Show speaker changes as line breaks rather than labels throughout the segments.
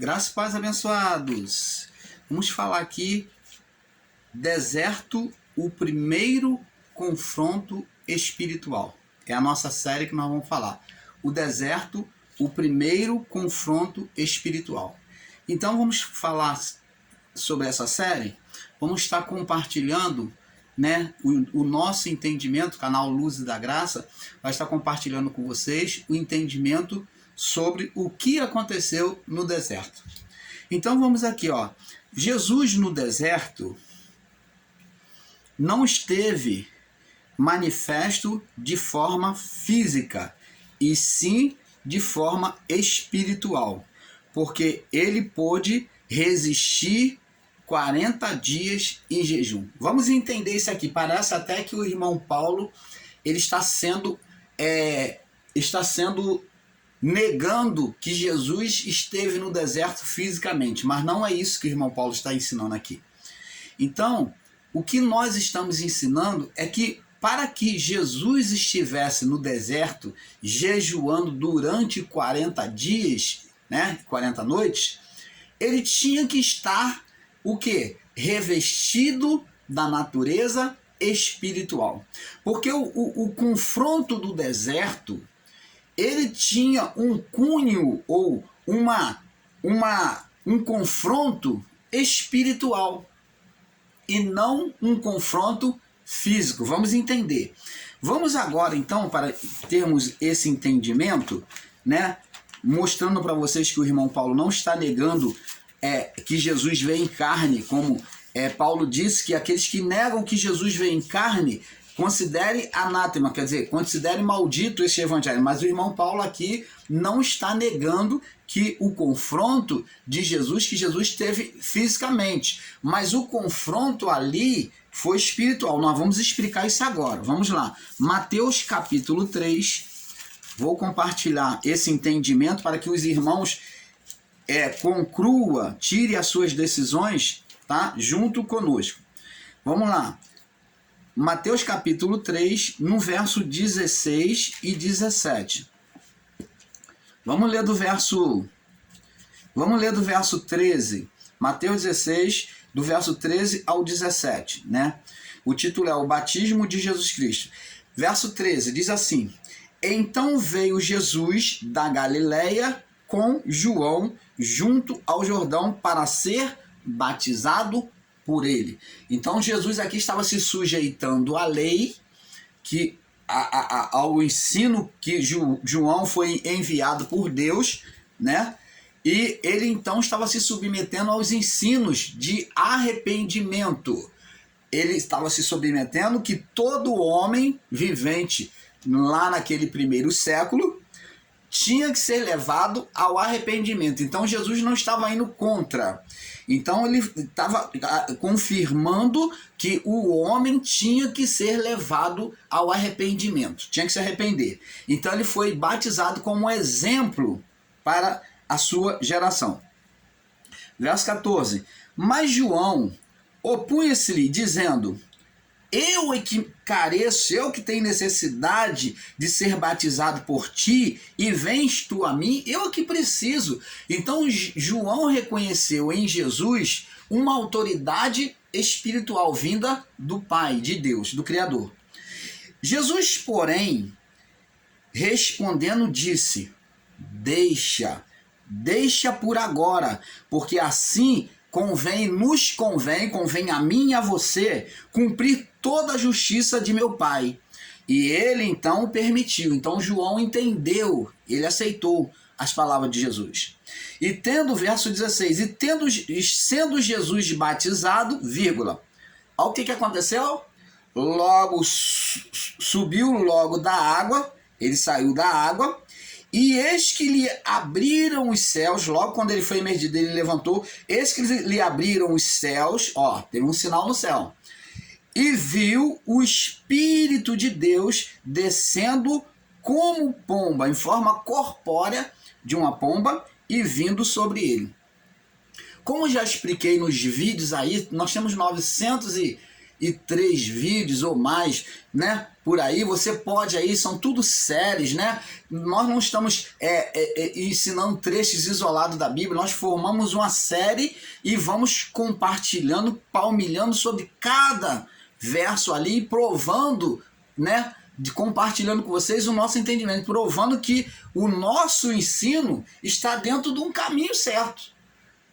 Graça e paz, abençoados. Vamos falar aqui, deserto, o primeiro confronto espiritual. É a nossa série que nós vamos falar. O deserto, o primeiro confronto espiritual. Então vamos falar sobre essa série. Vamos estar compartilhando, o nosso entendimento. O canal Luz da Graça vai estar compartilhando com vocês o entendimento sobre o que aconteceu no deserto. Então vamos aqui, Jesus no deserto não esteve manifesto de forma física, e sim de forma espiritual, porque ele pôde resistir 40 dias em jejum. Vamos entender isso aqui. Parece até que o irmão Paulo ele está sendo negando que Jesus esteve no deserto fisicamente, mas não é isso que o irmão Paulo está ensinando aqui. Então, o que nós estamos ensinando é que para que Jesus estivesse no deserto jejuando durante 40 dias, 40 noites, ele tinha que estar o quê? Revestido da natureza espiritual. Porque o confronto do deserto, ele tinha um cunho ou um confronto espiritual e não um confronto físico. Vamos entender. Vamos agora, então, para termos esse entendimento, mostrando para vocês que o irmão Paulo não está negando que Jesus veio em carne, como Paulo disse que aqueles que negam que Jesus veio em carne, considere anátema, quer dizer, considere maldito esse evangelho. Mas o irmão Paulo aqui não está negando que o confronto de Jesus, que Jesus teve fisicamente, mas o confronto ali foi espiritual. Nós vamos explicar isso agora. Vamos lá. Mateus capítulo 3. Vou compartilhar esse entendimento para que os irmãos concluam, tirem as suas decisões, tá? Junto conosco. Vamos lá. Mateus capítulo 3, no verso 16 e 17. Vamos ler do verso 13. Mateus 16, do verso 13 ao 17, O título é O Batismo de Jesus Cristo. Verso 13 diz assim: Então veio Jesus da Galileia com João junto ao Jordão para ser batizado por ele. Então Jesus aqui estava se sujeitando à lei, ao ensino que João foi enviado por Deus, E ele então estava se submetendo aos ensinos de arrependimento. Ele estava se submetendo que todo homem vivente lá naquele primeiro século tinha que ser levado ao arrependimento. Então Jesus não estava indo contra. Então ele estava confirmando que o homem tinha que ser levado ao arrependimento, tinha que se arrepender. Então ele foi batizado como exemplo para a sua geração. Verso 14. Mas João opunha-se-lhe, dizendo: Eu é que careço, eu que tenho necessidade de ser batizado por ti, e vens tu a mim, eu é que preciso. Então João reconheceu em Jesus uma autoridade espiritual vinda do Pai, de Deus, do Criador. Jesus, porém, respondendo, disse: Deixa por agora, porque assim convém a mim e a você cumprir toda a justiça de meu Pai. E ele então permitiu. Então João entendeu, ele aceitou as palavras de Jesus. E tendo, verso 16, sendo Jesus batizado, olha o que aconteceu? Logo subiu logo da água, ele saiu da água, e eis que lhe abriram os céus, logo quando ele foi emergido, ele levantou, eis que lhe abriram os céus, teve um sinal no céu, e viu o Espírito de Deus descendo como pomba, em forma corpórea de uma pomba, e vindo sobre ele. Como já expliquei nos vídeos aí, nós temos 900 203 vídeos ou mais, né? Por aí, você pode aí, são tudo séries, né? Nós não estamos ensinando trechos isolados da Bíblia, nós formamos uma série e vamos compartilhando, palmilhando sobre cada verso ali, provando, né? Compartilhando com vocês o nosso entendimento, provando que o nosso ensino está dentro de um caminho certo.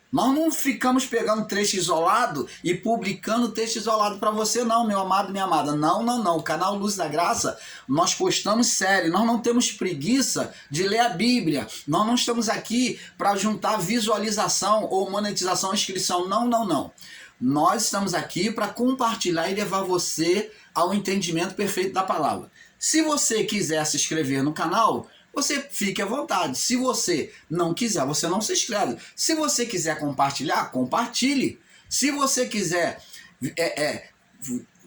Nós não ficamos pegando trecho isolado e publicando texto isolado para você, não, meu amado, minha amada. Não, não, não. O canal Luz da Graça, nós postamos série. Nós não temos preguiça de ler a Bíblia. Nós não estamos aqui para juntar visualização ou monetização, inscrição. Não, não, não. Nós estamos aqui para compartilhar e levar você ao entendimento perfeito da palavra. Se você quiser se inscrever no canal, você fique à vontade. Se você não quiser, você não se inscreve. Se você quiser compartilhar, compartilhe. Se você quiser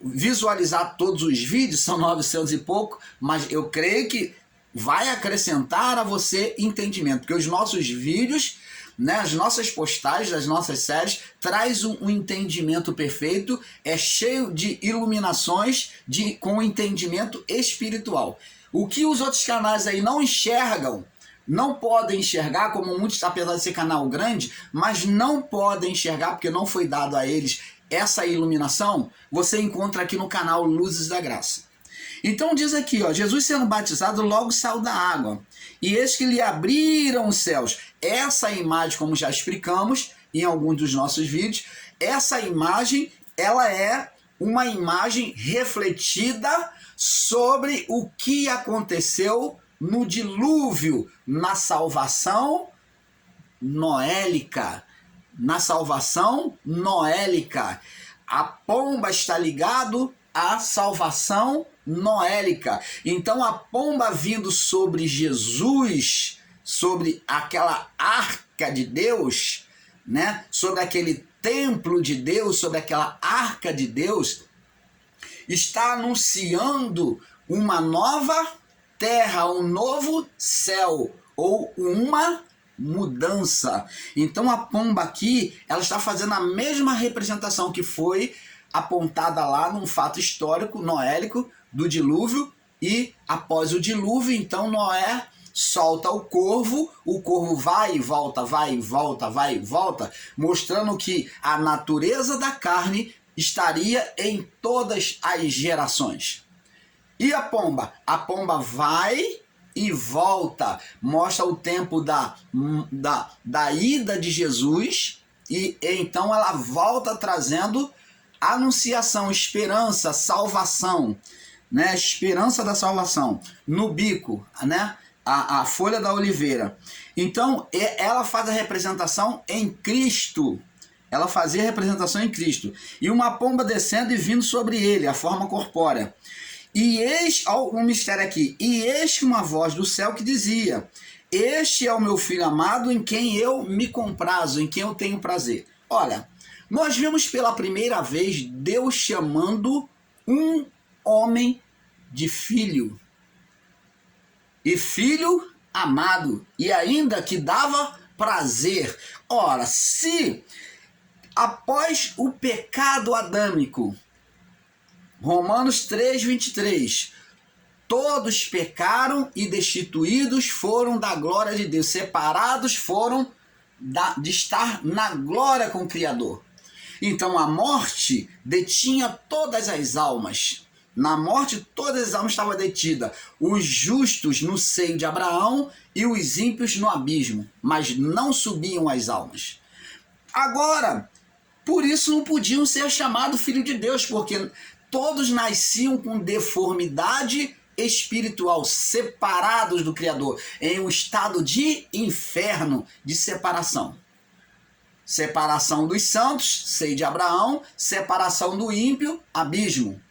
visualizar todos os vídeos, são 900 e pouco, mas eu creio que vai acrescentar a você entendimento, porque os nossos vídeos, né, as nossas postagens, as nossas séries, traz um entendimento perfeito, é cheio de iluminações com entendimento espiritual. O que os outros canais aí não enxergam, não podem enxergar, como muitos, apesar de ser canal grande, mas não podem enxergar porque não foi dado a eles essa iluminação, você encontra aqui no canal Luzes da Graça. Então diz aqui, ó, Jesus sendo batizado logo saiu da água, e eis que lhe abriram os céus. Essa imagem, como já explicamos em alguns dos nossos vídeos, essa imagem, ela é uma imagem refletida sobre o que aconteceu no dilúvio, na salvação noélica. Na salvação noélica. A pomba está ligado à salvação noélica. Então a pomba vindo sobre Jesus, sobre aquela arca de Deus, né? Sobre aquele templo de Deus, sobre aquela arca de Deus, está anunciando uma nova terra, um novo céu, ou uma mudança. Então a pomba aqui, ela está fazendo a mesma representação que foi apontada lá num fato histórico, noélico, do dilúvio, e após o dilúvio, então Noé solta o corvo vai e volta, vai e volta, vai e volta, mostrando que a natureza da carne estaria em todas as gerações. E a pomba? A pomba vai e volta, mostra o tempo da ida de Jesus, e então ela volta trazendo anunciação, esperança, salvação, né? Esperança da salvação no bico, né? A folha da oliveira. Então ela faz a representação em Cristo. Ela fazia a representação em Cristo. E uma pomba descendo e vindo sobre ele, a forma corpórea. E eis, olha o mistério aqui, e eis uma voz do céu que dizia: este é o meu filho amado em quem eu me comprazo, em quem eu tenho prazer. Olha, nós vemos pela primeira vez Deus chamando um homem de filho. E filho amado, e ainda que dava prazer. Ora, se após o pecado adâmico, Romanos 3:23, todos pecaram e destituídos foram da glória de Deus, separados foram de estar na glória com o Criador. Então a morte detinha todas as almas. Na morte todas as almas estavam detidas. Os justos no seio de Abraão e os ímpios no abismo, mas não subiam as almas. Agora, por isso não podiam ser chamados filhos de Deus, porque todos nasciam com deformidade espiritual, separados do Criador, em um estado de inferno, de separação. Separação dos santos, seio de Abraão, separação do ímpio, abismo.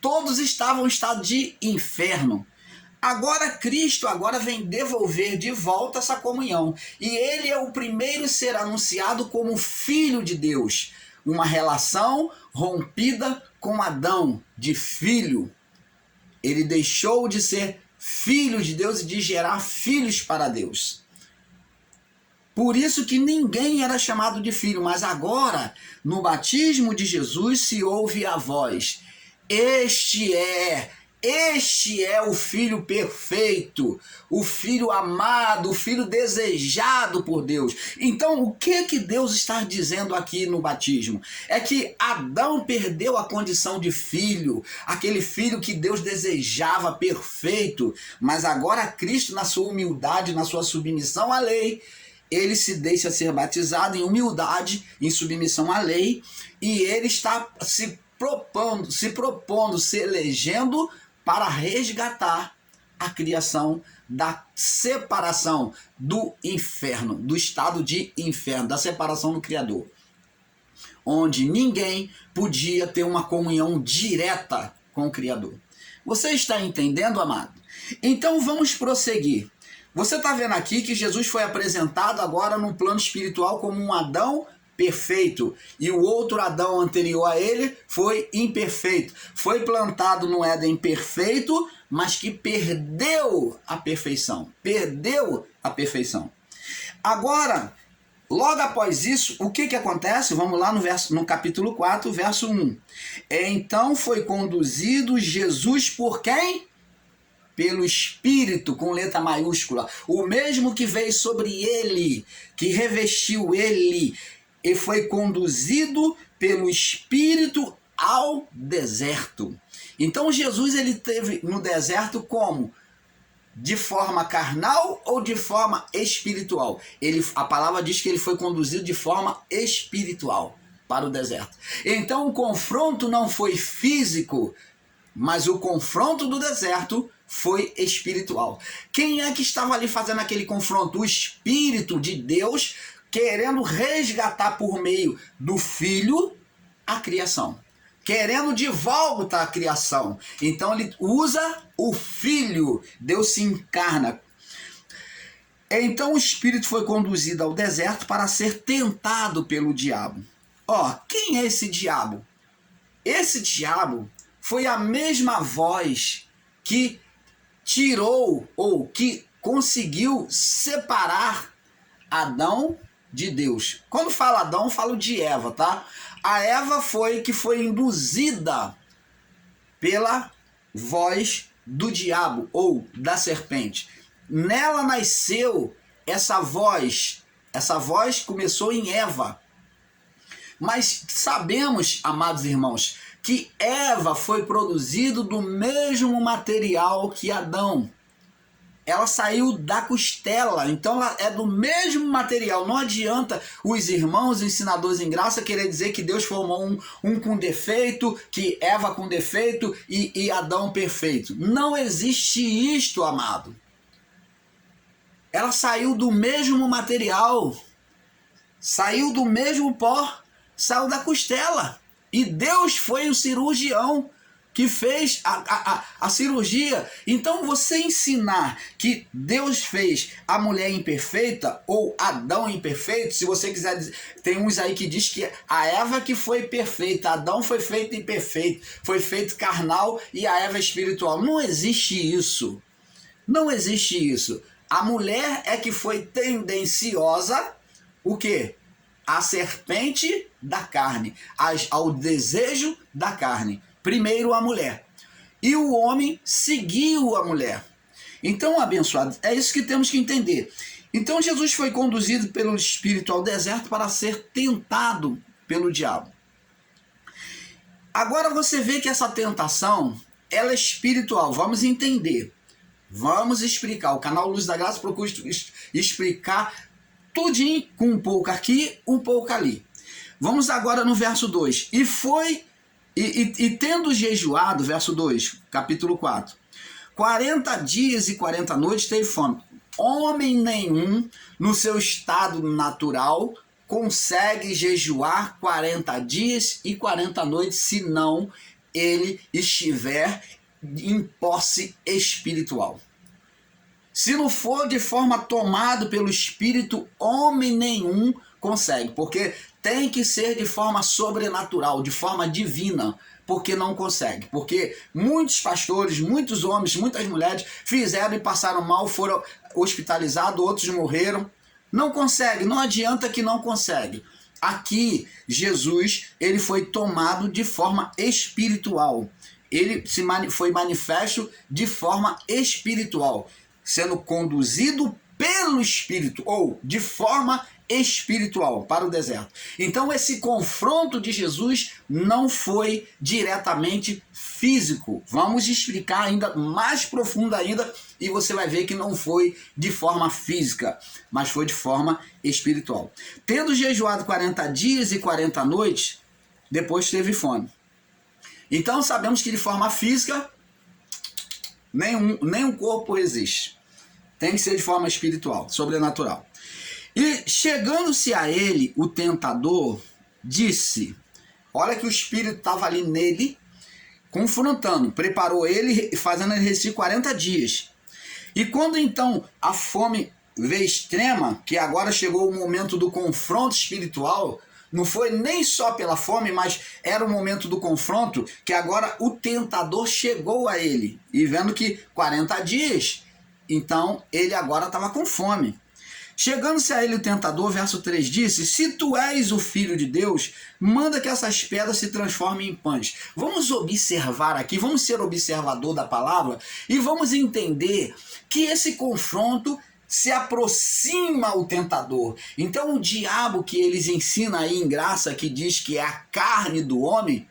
Todos estavam em estado de inferno. Agora Cristo vem devolver de volta essa comunhão. E ele é o primeiro a ser anunciado como filho de Deus. Uma relação rompida com Adão, de filho. Ele deixou de ser filho de Deus e de gerar filhos para Deus. Por isso que ninguém era chamado de filho, mas agora, no batismo de Jesus, se ouve a voz: Este é o Filho perfeito, o Filho amado, o Filho desejado por Deus. Então, o que Deus está dizendo aqui no batismo? É que Adão perdeu a condição de filho, aquele filho que Deus desejava perfeito, mas agora Cristo, na sua humildade, na sua submissão à lei, ele se deixa ser batizado em humildade, em submissão à lei, e ele está se propondo, se elegendo para resgatar a criação da separação do inferno, do estado de inferno, da separação do Criador, onde ninguém podia ter uma comunhão direta com o Criador. Você está entendendo, amado? Então vamos prosseguir. Você está vendo aqui que Jesus foi apresentado agora no plano espiritual como um Adão perfeito, e o outro Adão anterior a ele foi imperfeito. Foi plantado no Éden perfeito, mas que perdeu a perfeição. Agora, logo após isso, o que acontece? Vamos lá no capítulo 4, verso 1. Então foi conduzido Jesus por quem? Pelo Espírito, com letra maiúscula, o mesmo que veio sobre ele, que revestiu ele, e foi conduzido pelo Espírito ao deserto. Então Jesus, ele esteve no deserto como? De forma carnal ou de forma espiritual? A palavra diz que ele foi conduzido de forma espiritual para o deserto. Então o confronto não foi físico, mas o confronto do deserto foi espiritual. Quem é que estava ali fazendo aquele confronto? O Espírito de Deus, querendo resgatar por meio do Filho a criação. Querendo de volta a criação. Então ele usa o Filho. Deus se encarna. Então o Espírito foi conduzido ao deserto para ser tentado pelo diabo. Quem é esse diabo? Esse diabo foi a mesma voz que tirou ou que conseguiu separar Adão de Deus. Quando falo Adão, falo de Eva, tá? A Eva foi induzida pela voz do diabo ou da serpente. Nela nasceu essa voz. Essa voz começou em Eva. Mas sabemos, amados irmãos, que Eva foi produzida do mesmo material que Adão. Ela saiu da costela, então ela é do mesmo material. Não adianta os irmãos ensinadores em graça querer dizer que Deus formou um com defeito, que Eva com defeito e Adão perfeito. Não existe isto, amado. Ela saiu do mesmo material, saiu do mesmo pó, saiu da costela. E Deus foi o cirurgião que fez a cirurgia. Então você ensinar que Deus fez a mulher imperfeita ou Adão imperfeito, se você quiser dizer, tem uns aí que diz que a Eva que foi perfeita, Adão foi feito imperfeito, foi feito carnal e a Eva espiritual. Não existe isso. Não existe isso. A mulher é que foi tendenciosa, o quê? A serpente da carne, ao desejo da carne. Primeiro a mulher. E o homem seguiu a mulher. Então, abençoado, é isso que temos que entender. Então, Jesus foi conduzido pelo Espírito ao deserto para ser tentado pelo diabo. Agora você vê que essa tentação, ela é espiritual. Vamos entender. Vamos explicar. O canal Luz da Graça procura explicar tudinho, com um pouco aqui, um pouco ali. Vamos agora no verso 2. E tendo jejuado, verso 2, capítulo 4, 40 dias e 40 noites teve fome. Homem nenhum, no seu estado natural, consegue jejuar 40 dias e 40 noites, se não ele estiver em posse espiritual. Se não for de forma tomado pelo Espírito, homem nenhum consegue, porque tem que ser de forma sobrenatural, de forma divina, porque não consegue. Porque muitos pastores, muitos homens, muitas mulheres fizeram e passaram mal, foram hospitalizados, outros morreram, Não consegue, não adianta que não consegue. Aqui, Jesus, ele foi tomado de forma espiritual. Ele foi manifesto de forma espiritual, sendo conduzido pelo Espírito, ou de forma espiritual, para o deserto. Então esse confronto de Jesus não foi diretamente físico. Vamos explicar ainda mais profundo ainda, e você vai ver que não foi de forma física, mas foi de forma espiritual. Tendo jejuado 40 dias e 40 noites, depois teve fome. Então sabemos que de forma física nenhum corpo resiste. Tem que ser de forma espiritual, sobrenatural. E chegando-se a ele, o tentador disse, olha que o Espírito estava ali nele, confrontando, preparou ele, fazendo ele resistir 40 dias. E quando então a fome veio extrema, que agora chegou o momento do confronto espiritual, não foi nem só pela fome, mas era o momento do confronto, que agora o tentador chegou a ele. E vendo que 40 dias, então ele agora estava com fome. Chegando-se a ele o tentador, verso 3, disse, se tu és o Filho de Deus, manda que essas pedras se transformem em pães. Vamos observar aqui, vamos ser observador da palavra e vamos entender que esse confronto se aproxima ao tentador. Então o diabo que eles ensinam aí em graça, que diz que é a carne do homem,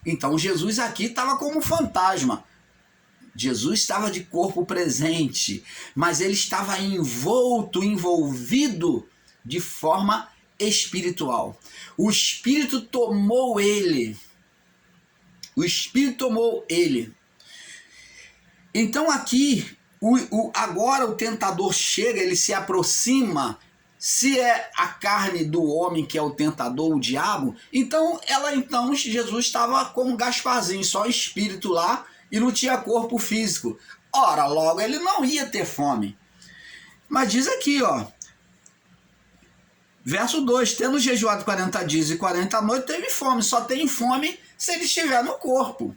então Jesus aqui estava como fantasma. Jesus estava de corpo presente, mas ele estava envolvido de forma espiritual. O Espírito tomou ele. O Espírito tomou ele. Então aqui, agora o tentador chega, ele se aproxima. Se é a carne do homem que é o tentador, o diabo, então Jesus estava como Gasparzinho, só espírito lá, e não tinha corpo físico. Ora, logo ele não ia ter fome. Mas diz aqui, ó, verso 2, tendo jejuado 40 dias e 40 noites, teve fome. Só tem fome se ele estiver no corpo.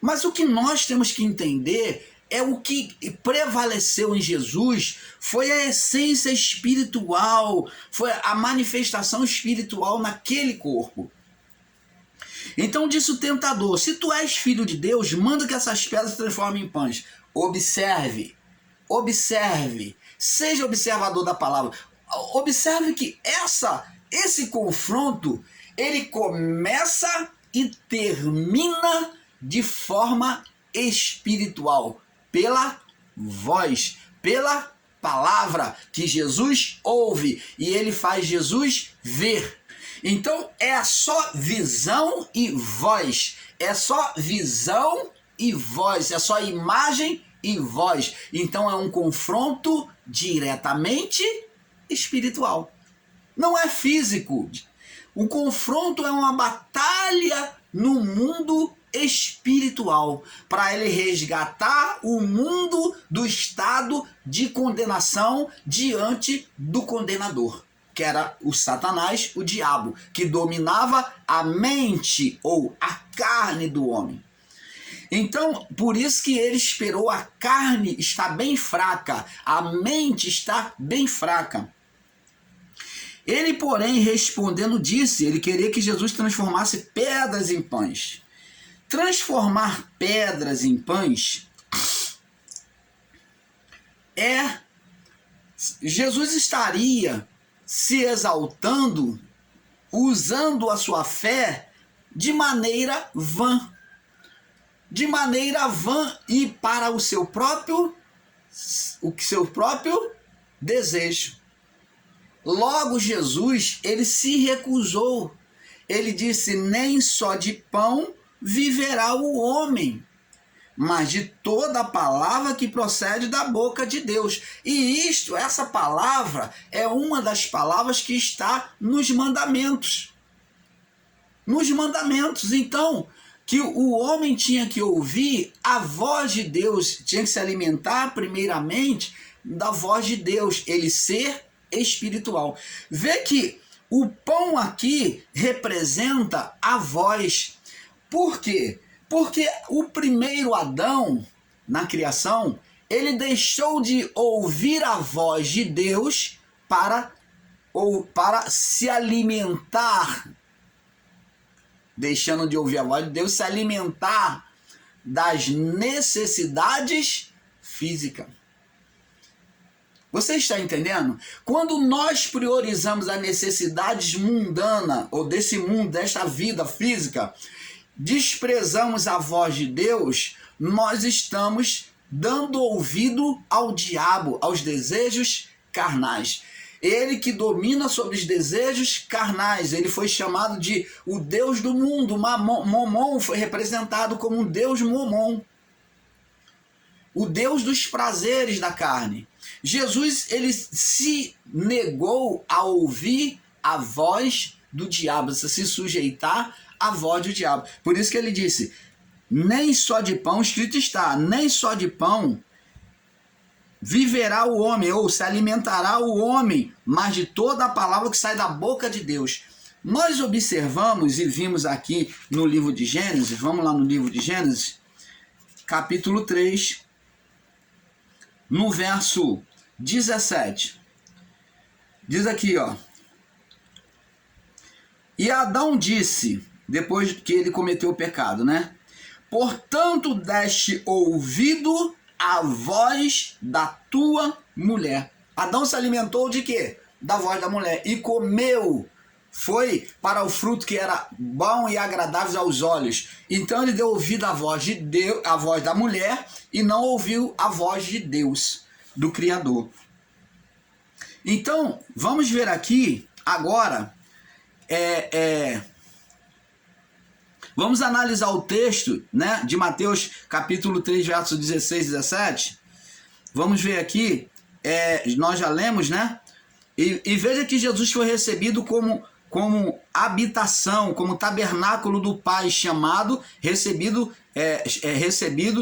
Mas o que nós temos que entender é o que prevaleceu em Jesus foi a essência espiritual, foi a manifestação espiritual naquele corpo. Então disse o tentador, se tu és filho de Deus, manda que essas pedras se transformem em pães. Observe, seja observador da palavra. Observe que esse confronto, ele começa e termina de forma espiritual, pela voz, pela palavra que Jesus ouve e ele faz Jesus ver. Então é só visão e voz, é só visão e voz, é só imagem e voz. Então é um confronto diretamente espiritual, não é físico. O confronto é uma batalha no mundo espiritual, para ele resgatar o mundo do estado de condenação diante do condenador, que era o Satanás, o diabo, que dominava a mente ou a carne do homem. Então, por isso que ele esperou, a carne está bem fraca, a mente está bem fraca. Ele, porém, respondendo, disse, ele queria que Jesus transformasse pedras em pães. Transformar pedras em pães Jesus estaria se exaltando, usando a sua fé de maneira vã. De maneira vã e para o seu próprio desejo. Logo Jesus, ele se recusou. Ele disse, nem só de pão viverá o homem, mas de toda a palavra que procede da boca de Deus. E essa palavra é uma das palavras que está nos mandamentos. Nos mandamentos. Então, que o homem tinha que ouvir a voz de Deus, tinha que se alimentar primeiramente da voz de Deus, ele ser espiritual. Vê que o pão aqui representa a voz. Por quê? Porque o primeiro Adão, na criação, ele deixou de ouvir a voz de Deus para se alimentar, deixando de ouvir a voz de Deus, se alimentar das necessidades físicas. Você está entendendo? Quando nós priorizamos as necessidades mundanas, ou desse mundo, desta vida física, desprezamos a voz de Deus, nós estamos dando ouvido ao diabo, aos desejos carnais. Ele que domina sobre os desejos carnais, ele foi chamado de o Deus do mundo. Momon foi representado como um Deus Momon, o Deus dos prazeres da carne. Jesus, ele se negou a ouvir a voz do diabo, a se sujeitar à voz do diabo. Por isso que ele disse, nem só de pão, escrito está, nem só de pão viverá o homem, ou se alimentará o homem, mas de toda a palavra que sai da boca de Deus. Nós observamos e vimos aqui no livro de Gênesis, vamos lá no livro de Gênesis, capítulo 3, no verso 17. Diz aqui, ó. E Adão disse, depois que ele cometeu o pecado, né? Portanto, deste ouvido à voz da tua mulher. Adão se alimentou de quê? Da voz da mulher. E comeu. Foi para o fruto que era bom e agradável aos olhos. Então ele deu ouvido à voz de Deus, à voz da mulher, e não ouviu a voz de Deus, do Criador. Então, vamos ver aqui agora. Vamos analisar o texto, né, de Mateus capítulo 3, versos 16 e 17. Vamos ver aqui, nós já lemos, né? E veja que Jesus foi recebido como habitação, como tabernáculo do Pai, recebido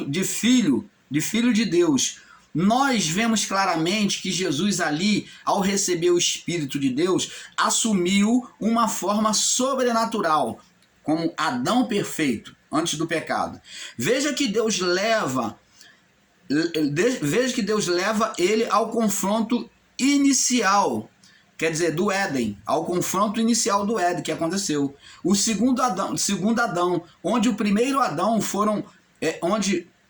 de filho de Deus. Nós vemos claramente que Jesus ali, ao receber o Espírito de Deus, assumiu uma forma sobrenatural, como Adão perfeito, antes do pecado. Veja que Deus leva ele ao confronto inicial, quer dizer, do Éden, ao confronto inicial do Éden que aconteceu. O segundo Adão, onde o primeiro Adão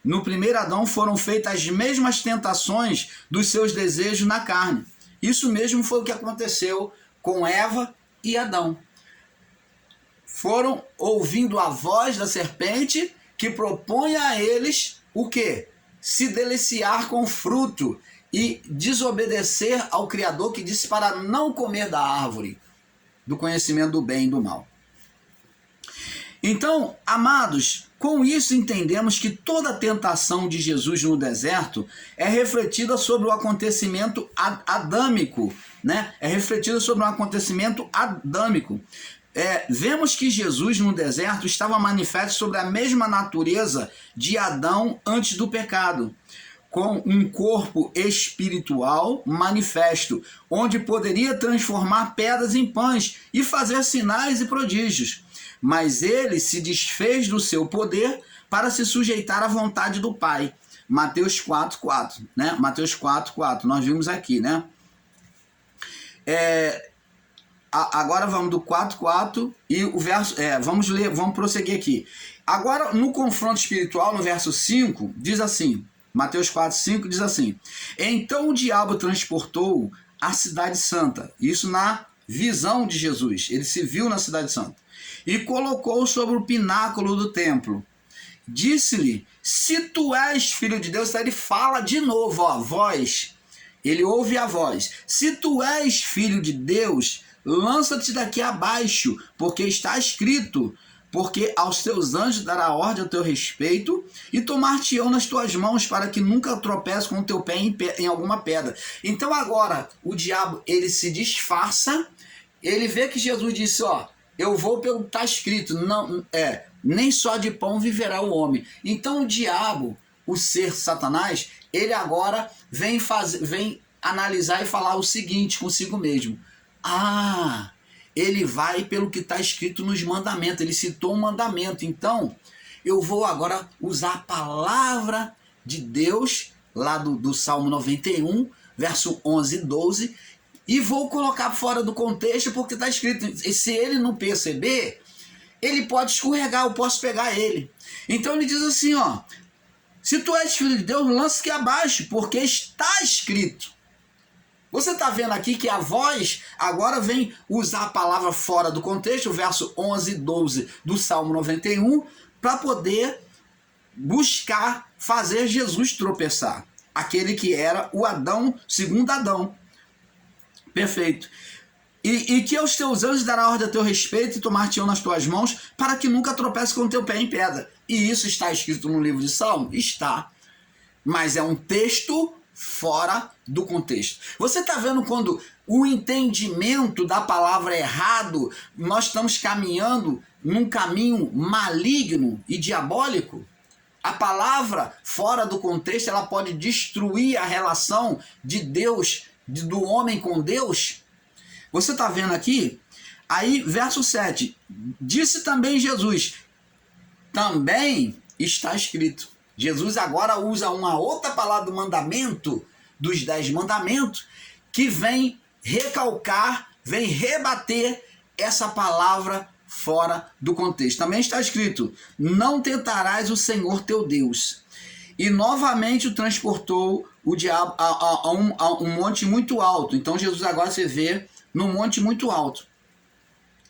no primeiro Adão foram feitas as mesmas tentações dos seus desejos na carne. Isso mesmo foi o que aconteceu com Eva e Adão. Foram ouvindo a voz da serpente que propõe a eles o quê? Se deliciar com o fruto e desobedecer ao Criador que disse para não comer da árvore do conhecimento do bem e do mal. Então, amados, com isso entendemos que toda a tentação de Jesus no deserto é refletida sobre o acontecimento adâmico, né? É refletida sobre um acontecimento adâmico. Vemos que Jesus no deserto estava manifesto sobre a mesma natureza de Adão antes do pecado, com um corpo espiritual manifesto, onde poderia transformar pedras em pães e fazer sinais e prodígios. Mas ele se desfez do seu poder para se sujeitar à vontade do Pai. Mateus 4:4, né? Mateus 4:4, nós vimos aqui, né? Agora vamos do 4:4 e o verso, vamos ler, vamos prosseguir aqui. Agora, no confronto espiritual, no verso 5, diz assim, Mateus 4:5 diz assim: então o diabo transportou a cidade santa, isso na visão de Jesus, ele se viu na cidade santa, e colocou sobre o pináculo do templo. Disse-lhe, se tu és filho de Deus, então ele fala de novo, ó, voz, ele ouve a voz, se tu és filho de Deus, lança-te daqui abaixo, porque está escrito, porque aos teus anjos dará ordem ao teu respeito, e tomar-te-ão nas tuas mãos, para que nunca tropece com o teu pé em alguma pedra. Então agora, o diabo, ele se disfarça, ele vê que Jesus disse, ó, eu vou pelo que está escrito, não, nem só de pão viverá o homem. Então o diabo, o ser Satanás, ele agora vem analisar e falar o seguinte consigo mesmo. Ele vai pelo que está escrito nos mandamentos, ele citou um mandamento, então eu vou agora usar a palavra de Deus lá do Salmo 91, verso 11 e 12, e vou colocar fora do contexto porque está escrito, e se ele não perceber, ele pode escorregar, eu posso pegar ele. Então ele diz assim, ó, se tu és filho de Deus, lança-te abaixo, porque está escrito. Você está vendo aqui que a voz agora vem usar a palavra fora do contexto, o verso 11 e 12 do Salmo 91, para poder buscar fazer Jesus tropeçar. Aquele que era o Adão, segundo Adão. Perfeito. E que aos teus anjos dará ordem a teu respeito e tomar-te-ão nas tuas mãos, para que nunca tropece com o teu pé em pedra. E isso está escrito no livro de Salmo? Está. Mas é um texto fora do contexto. Você está vendo quando o entendimento da palavra é errado, nós estamos caminhando num caminho maligno e diabólico? A palavra fora do contexto, ela pode destruir a relação de Deus, do homem com Deus. Você está vendo aqui? Aí, verso 7. Disse também Jesus, também está escrito. Jesus agora usa uma outra palavra do mandamento, dos 10 mandamentos, que vem recalcar, vem rebater essa palavra fora do contexto. Também está escrito, não tentarás o Senhor teu Deus. E novamente o transportou o diabo a um monte muito alto. Então Jesus agora se vê num monte muito alto.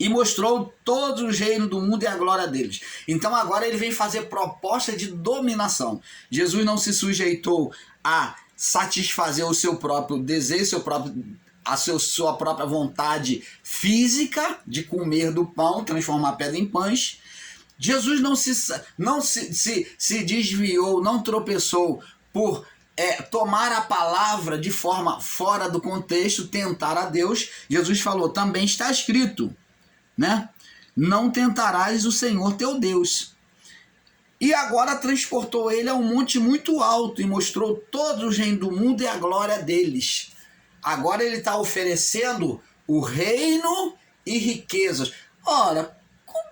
E mostrou todos os reinos do mundo e a glória deles. Então agora ele vem fazer proposta de dominação. Jesus não se sujeitou a satisfazer o seu próprio desejo, sua própria vontade física de comer do pão, transformar pedra em pães. Jesus não se desviou, não tropeçou por tomar a palavra de forma fora do contexto, tentar a Deus. Jesus falou, também está escrito, né? Não tentarás o Senhor teu Deus. E agora transportou ele a um monte muito alto e mostrou todos os reinos do mundo e a glória deles. Agora ele está oferecendo o reino e riquezas. Ora,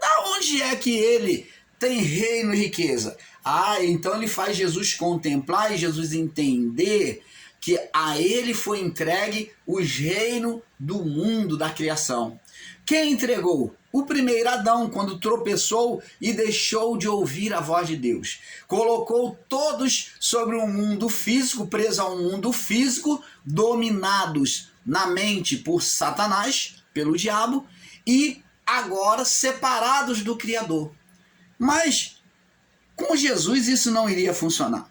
da onde é que ele tem reino e riqueza? Então ele faz Jesus contemplar e Jesus entender que a ele foi entregue os reinos do mundo, da criação. Quem entregou? O primeiro Adão, quando tropeçou e deixou de ouvir a voz de Deus. Colocou todos sobre um mundo físico, preso a um mundo físico, dominados na mente por Satanás, pelo diabo, e agora separados do Criador. Mas com Jesus isso não iria funcionar.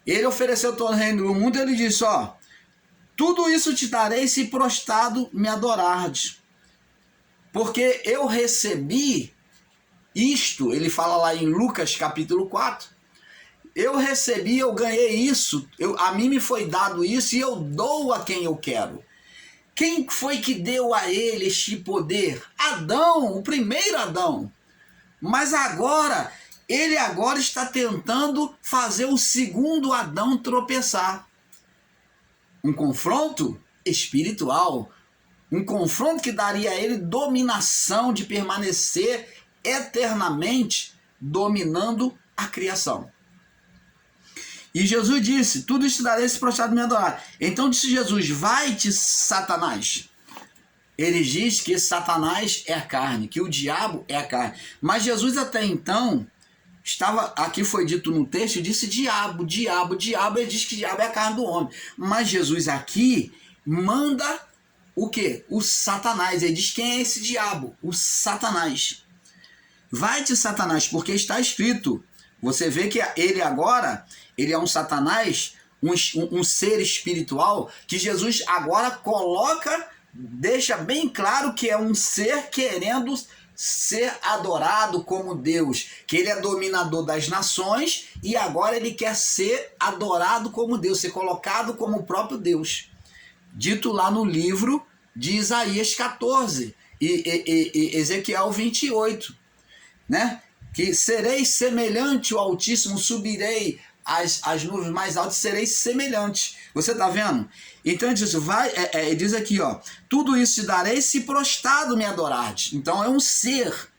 Ele ofereceu todo o reino do mundo e ele disse, ó, tudo isso te darei se prostrado me adorardes. Porque eu recebi isto, ele fala lá em Lucas capítulo 4, eu recebi, eu ganhei isso, a mim me foi dado isso e eu dou a quem eu quero. Quem foi que deu a ele este poder? Adão, o primeiro Adão. Mas agora, ele agora está tentando fazer o segundo Adão tropeçar. Um confronto espiritual, um confronto que daria a ele dominação de permanecer eternamente dominando a criação. E Jesus disse, tudo isso darei se prostrado me adorar. Então disse Jesus, vai-te, Satanás. Ele diz que Satanás é a carne, que o diabo é a carne. Mas Jesus até então, aqui foi dito no texto, disse diabo, diabo, diabo. Ele diz que diabo é a carne do homem. Mas Jesus aqui manda o quê? O Satanás. Ele diz quem é esse diabo? O Satanás. Vai-te, Satanás, porque está escrito. Você vê que ele agora, ele é um Satanás, um ser espiritual, que Jesus agora coloca, deixa bem claro que é um ser querendo ser adorado como Deus, que ele é dominador das nações e agora ele quer ser adorado como Deus, ser colocado como o próprio Deus. Dito lá no livro de Isaías 14 e Ezequiel 28, né? Que serei semelhante ao Altíssimo, subirei as nuvens mais altas, serei semelhante. Você está vendo? Então ele diz, ele diz aqui, ó, tudo isso te darei se prostrado me adorardes. Então é um ser.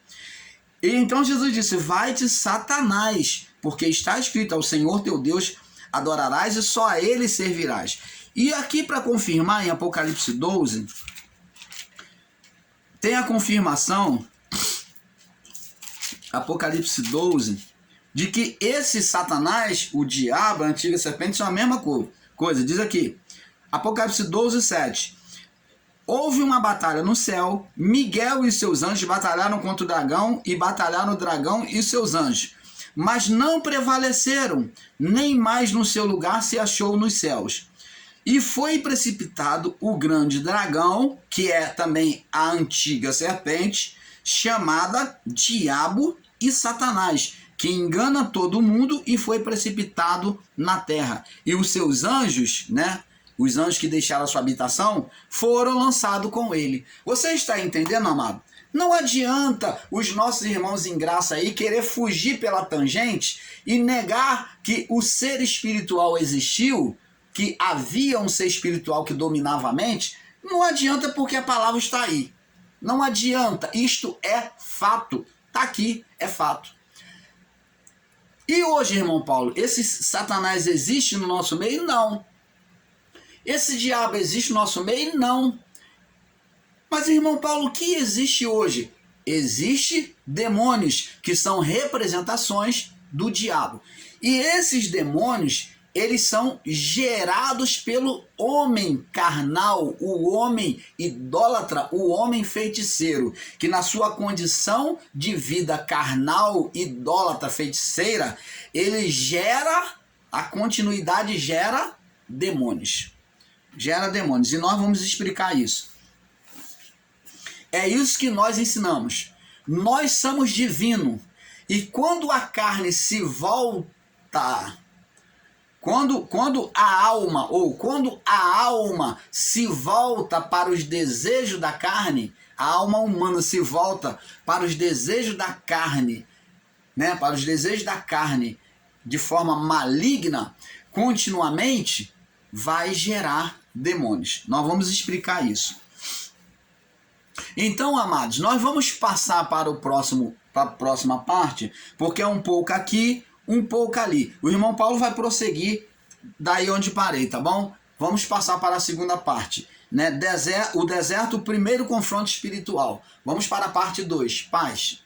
E então Jesus disse, vai-te, Satanás, porque está escrito ao Senhor teu Deus adorarás e só a ele servirás. E aqui para confirmar, em Apocalipse 12, tem a confirmação, Apocalipse 12, de que esse Satanás, o diabo, a antiga serpente, são a mesma coisa. Diz aqui, Apocalipse 12, 7. Houve uma batalha no céu, Miguel e seus anjos batalharam contra o dragão e batalharam o dragão e seus anjos, mas não prevaleceram, nem mais no seu lugar se achou nos céus. E foi precipitado o grande dragão, que é também a antiga serpente, chamada Diabo e Satanás, que engana todo mundo, e foi precipitado na terra. E os seus anjos, né? Os anjos que deixaram a sua habitação, foram lançados com ele. Você está entendendo, amado? Não adianta os nossos irmãos em graça aí querer fugir pela tangente e negar que o ser espiritual existiu, que havia um ser espiritual que dominava a mente. Não adianta, porque a palavra está aí. Não adianta, isto é fato. Está aqui, é fato. E hoje, irmão Paulo, esse Satanás existe no nosso meio? Não. Esse diabo existe no nosso meio? Não. Mas, irmão Paulo, o que existe hoje? Existe demônios, que são representações do diabo. E esses demônios, eles são gerados pelo homem carnal, o homem idólatra, o homem feiticeiro, que na sua condição de vida carnal, idólatra, feiticeira, ele gera, a continuidade gera demônios. Gera demônios. E nós vamos explicar isso. É isso que nós ensinamos. Nós somos divinos. E quando a carne se volta... Quando a alma se volta para os desejos da carne, a alma humana se volta para os desejos da carne, né? Para os desejos da carne de forma maligna, continuamente, vai gerar demônios. Nós vamos explicar isso. Então, amados, nós vamos passar para a próxima parte, porque é um pouco aqui, um pouco ali. O irmão Paulo vai prosseguir daí onde parei, tá bom? Vamos passar para a segunda parte, né? O deserto, o primeiro confronto espiritual. Vamos para a parte 2, paz.